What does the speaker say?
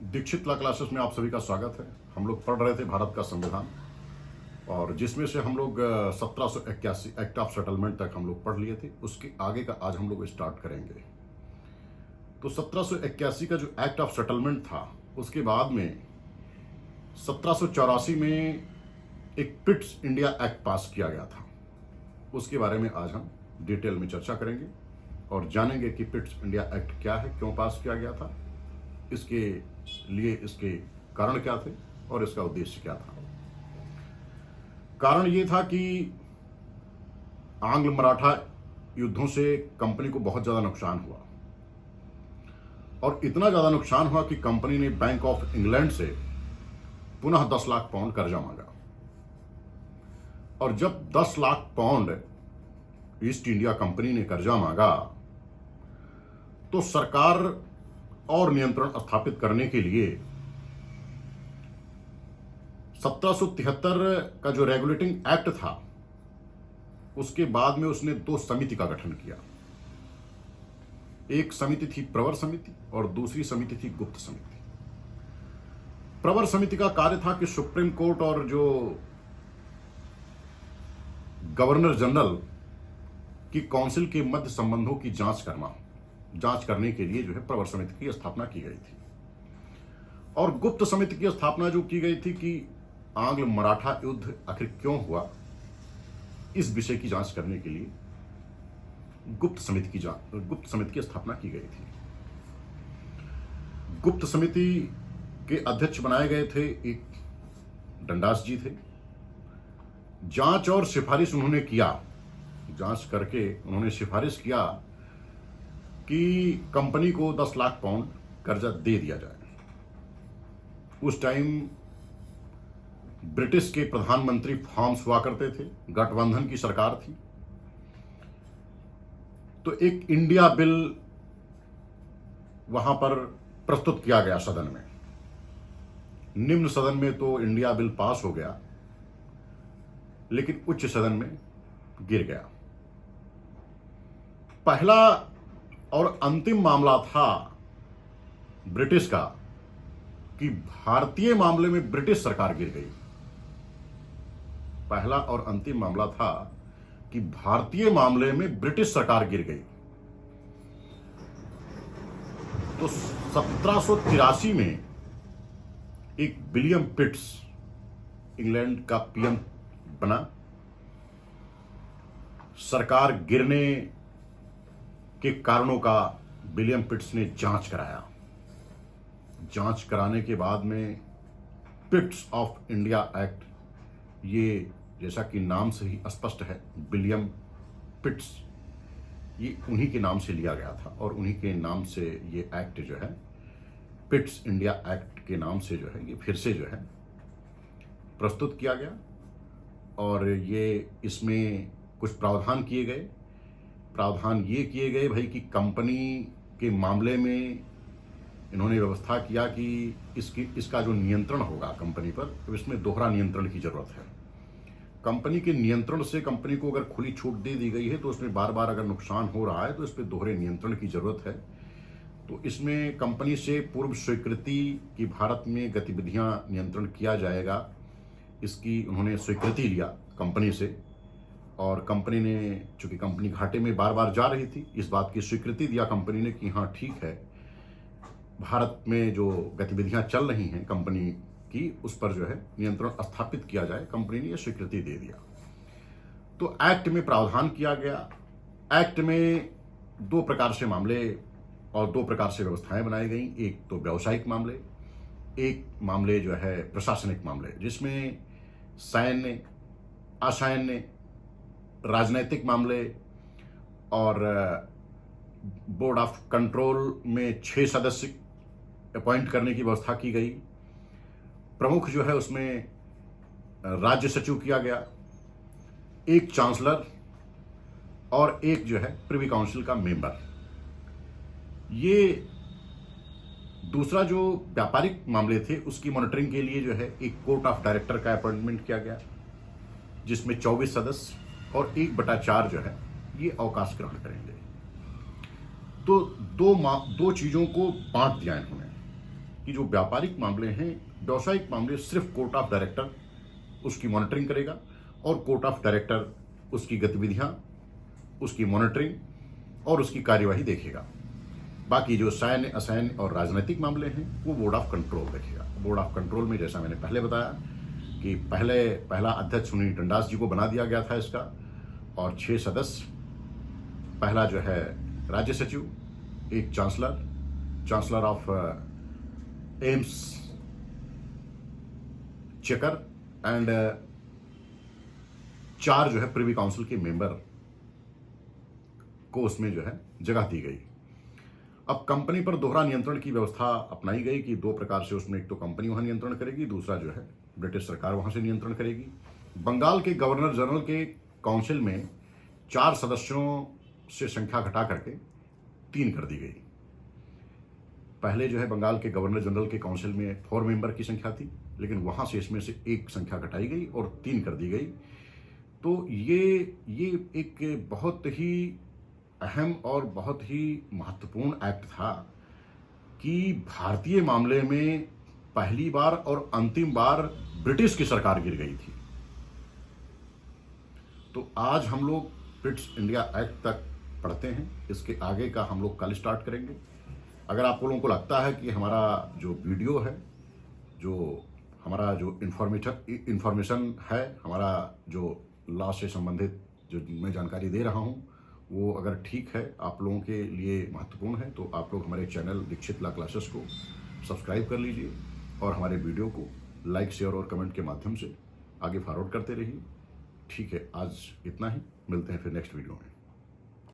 दीक्षित ला classes में आप सभी का स्वागत है। हम लोग पढ़ रहे थे भारत का संविधान, और जिसमें से हम लोग 1781 एक्ट ऑफ सेटलमेंट तक हम लोग पढ़ लिए थे। उसके आगे का आज हम लोग स्टार्ट करेंगे। तो 1781 का जो एक्ट ऑफ सेटलमेंट था, उसके बाद में 1784 में एक पिट्स इंडिया एक्ट पास किया गया था। उसके बारे में आज हम डिटेल में चर्चा करेंगे और जानेंगे कि पिट्स इंडिया एक्ट क्या है, क्यों पास किया गया था, इसके लिए इसके कारण क्या थे और इसका उद्देश्य क्या था। कारण ये था कि आंग्ल मराठा युद्धों से कंपनी को बहुत ज्यादा नुकसान हुआ, और इतना ज्यादा नुकसान हुआ कि कंपनी ने बैंक ऑफ इंग्लैंड से पुनः 10 लाख पाउंड कर्जा मांगा। और जब 10 lakh pound east India company ने कर्जा मांगा, तो सरकार और नियंत्रण स्थापित करने के लिए 1773 का जो रेगुलेटिंग एक्ट था, उसके बाद में उसने 2 समिति का गठन किया। एक समिति थी प्रवर समिति और दूसरी समिति थी गुप्त समिति। प्रवर समिति का कार्य था कि सुप्रीम कोर्ट और जो गवर्नर जनरल की काउंसिल के मध्य संबंधों की जांच करने के लिए जो है प्रवर समिति की स्थापना की गई थी। और गुप्त समिति की स्थापना जो की गई थी कि आंग्ल मराठा युद्ध आखिर क्यों हुआ, इस विषय की जांच करने के लिए गुप्त समिति की स्थापना की गई थी। गुप्त समिति के अध्यक्ष बनाए गए थे एक डंडास जी थे। जांच और सिफारिश उन्होंने किया। जांच करके उन्होंने सिफारिश किया कि कंपनी को 10 लाख पाउंड कर्जा दे दिया जाए। उस टाइम ब्रिटिश के प्रधानमंत्री फॉर्म्स हुआ करते थे, गठबंधन की सरकार थी। तो एक इंडिया बिल वहां पर प्रस्तुत किया गया सदन में। निम्न सदन में तो इंडिया बिल पास हो गया, लेकिन उच्च सदन में गिर गया। पहला और अंतिम मामला था ब्रिटिश का कि भारतीय मामले में ब्रिटिश सरकार गिर गई। पहला और अंतिम मामला था कि भारतीय मामले में ब्रिटिश सरकार गिर गई। तो 1783 में एक विलियम पिट्स इंग्लैंड का पीएम बना। सरकार गिरने के कारणों का विलियम पिट्स ने जांच कराया। जांच कराने के बाद में पिट्स ऑफ इंडिया एक्ट, ये जैसा कि नाम से ही स्पष्ट है, विलियम पिट्स, ये उन्हीं के नाम से लिया गया था और उन्हीं के नाम से ये एक्ट जो है, पिट्स इंडिया एक्ट के नाम से जो है, ये फिर से जो है प्रस्तुत किया गया। और ये इसमें कुछ प्रावधान किए गए। प्रावधान ये किए गए भाई कि कंपनी के मामले में इन्होंने व्यवस्था किया कि इसका जो नियंत्रण होगा कंपनी पर, तो इसमें दोहरा नियंत्रण की जरूरत है। कंपनी के नियंत्रण से कंपनी को अगर खुली छूट दे दी गई है, तो उसमें बार बार अगर नुकसान हो रहा है, तो इस पर दोहरे नियंत्रण की जरूरत है। तो इसमें कंपनी से पूर्व स्वीकृति की भारत में गतिविधियां नियंत्रण किया जाएगा, इसकी उन्होंने स्वीकृति लिया कंपनी से। और कंपनी ने, चूंकि कंपनी घाटे में बार बार जा रही थी, इस बात की स्वीकृति दिया कंपनी ने कि हाँ ठीक है, भारत में जो गतिविधियां चल रही हैं कंपनी की, उस पर जो है नियंत्रण स्थापित किया जाए। कंपनी ने यह स्वीकृति दे दिया। तो एक्ट में प्रावधान किया गया। एक्ट में 2 प्रकार से मामले और 2 प्रकार से व्यवस्थाएं बनाई गई। एक तो व्यावसायिक मामले, एक मामले जो है प्रशासनिक मामले, जिसमें सैन्य, असैन्य, राजनैतिक मामले और बोर्ड ऑफ कंट्रोल में 6 सदस्य अपॉइंट करने की व्यवस्था की गई। प्रमुख जो है उसमें राज्य सचिव किया गया, एक चांसलर और एक जो है प्रिवी काउंसिल का मेंबर। ये दूसरा जो व्यापारिक मामले थे, उसकी मॉनिटरिंग के लिए जो है एक कोर्ट ऑफ डायरेक्टर का अपॉइंटमेंट किया गया, जिसमें 24 सदस्य और 1/4 जो है ये अवकाश ग्रहण करेंगे। तो दो चीजों को बांट दिया इन्होंने। कि जो व्यापारिक मामले हैं, व्यवसायिक मामले, सिर्फ कोर्ट ऑफ डायरेक्टर उसकी मॉनिटरिंग करेगा और कोर्ट ऑफ डायरेक्टर उसकी गतिविधियां, उसकी मॉनिटरिंग और उसकी कार्यवाही देखेगा। बाकी जो सैन्य, असैन्य और राजनीतिक मामले हैं वो बोर्ड ऑफ कंट्रोल देखेगा। बोर्ड ऑफ कंट्रोल में जैसा मैंने पहले बताया कि पहला अध्यक्ष सुनील टंडास जी को बना दिया गया था इसका, और 6 सदस्य, पहला जो है राज्य सचिव, एक chancellor of AIIMS checker and 4 जो है प्रिवी काउंसिल के मेंबर को उसमें जो है जगह दी गई। अब कंपनी पर दोहरा नियंत्रण की व्यवस्था अपनाई गई कि 2 प्रकार से उसमें, एक तो कंपनी वहां नियंत्रण करेगी, दूसरा जो है ब्रिटिश सरकार वहां से नियंत्रण करेगी। बंगाल के गवर्नर जनरल के काउंसिल में 4 सदस्यों से संख्या घटा करके 3 कर दी गई। पहले जो है बंगाल के गवर्नर जनरल के काउंसिल में 4 मेंबर की संख्या थी, लेकिन वहां से इसमें से 1 संख्या घटाई गई और 3 कर दी गई। तो ये एक बहुत ही अहम और बहुत ही महत्वपूर्ण एक्ट था कि भारतीय मामले में पहली बार और अंतिम बार ब्रिटिश की सरकार गिर गई थी। तो आज हम लोग पिट्स इंडिया एक्ट तक पढ़ते हैं, इसके आगे का हम लोग कल स्टार्ट करेंगे। अगर आप लोगों को लगता है कि हमारा जो वीडियो है, जो हमारा जो इंफॉर्मेशन है, हमारा जो लॉ से संबंधित जो मैं जानकारी दे रहा हूं, वो अगर ठीक है, आप लोगों के लिए महत्वपूर्ण है, तो आप लोग हमारे चैनल दीक्षित लॉ क्लासेस को सब्सक्राइब कर लीजिए और हमारे वीडियो को लाइक, शेयर और कमेंट के माध्यम से आगे फॉरवर्ड करते रहिए। ठीक है, आज इतना ही, मिलते हैं फिर नेक्स्ट वीडियो में।